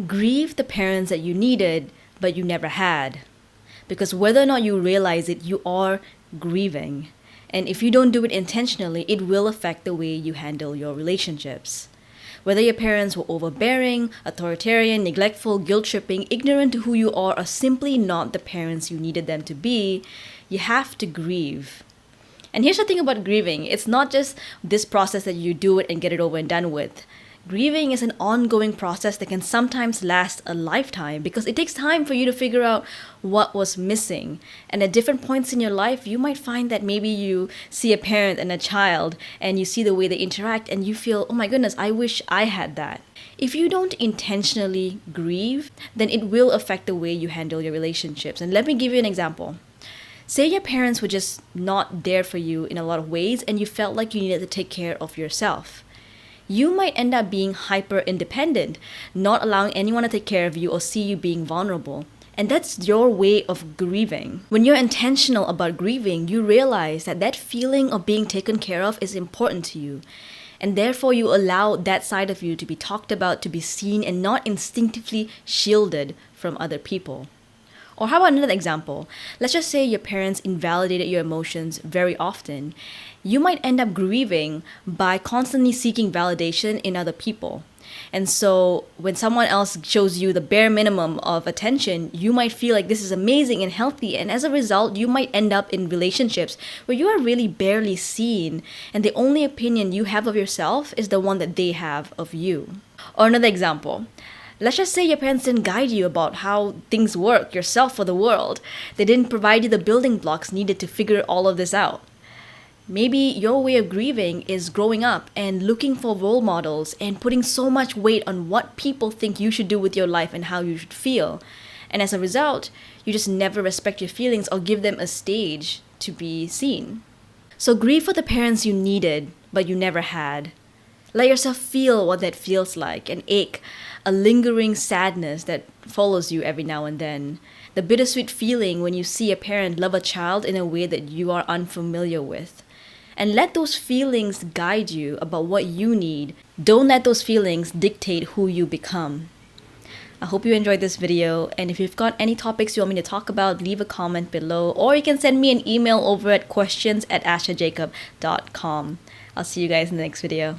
Grieve the parents that you needed, but you never had. Because whether or not you realize it, you are grieving. And if you don't do it intentionally, it will affect the way you handle your relationships. Whether your parents were overbearing, authoritarian, neglectful, guilt-tripping, ignorant to who you are, or simply not the parents you needed them to be, you have to grieve. And here's the thing about grieving. It's not just this process that you do it and get it over and done with. Grieving is an ongoing process that can sometimes last a lifetime because it takes time for you to figure out what was missing. And at different points in your life, you might find that maybe you see a parent and a child and you see the way they interact and you feel, oh my goodness, I wish I had that. If you don't intentionally grieve, then it will affect the way you handle your relationships. And let me give you an example. Say your parents were just not there for you in a lot of ways and you felt like you needed to take care of yourself. You might end up being hyper independent, not allowing anyone to take care of you or see you being vulnerable. And that's your way of grieving. When you're intentional about grieving, you realize that that feeling of being taken care of is important to you. And therefore, you allow that side of you to be talked about, to be seen, and not instinctively shielded from other people. Or how about another example? Let's just say your parents invalidated your emotions very often. You might end up grieving by constantly seeking validation in other people. And so when someone else shows you the bare minimum of attention, you might feel like this is amazing and healthy. And as a result, you might end up in relationships where you are really barely seen. And the only opinion you have of yourself is the one that they have of you. Or another example. Let's just say your parents didn't guide you about how things work, yourself or the world. They didn't provide you the building blocks needed to figure all of this out. Maybe your way of grieving is growing up and looking for role models and putting so much weight on what people think you should do with your life and how you should feel. And as a result, you just never respect your feelings or give them a stage to be seen. So grieve for the parents you needed, but you never had. Let yourself feel what that feels like, an ache, a lingering sadness that follows you every now and then. The bittersweet feeling when you see a parent love a child in a way that you are unfamiliar with. And let those feelings guide you about what you need. Don't let those feelings dictate who you become. I hope you enjoyed this video, and if you've got any topics you want me to talk about, leave a comment below, or you can send me an email over at questions@ashajacob.com. I'll see you guys in the next video.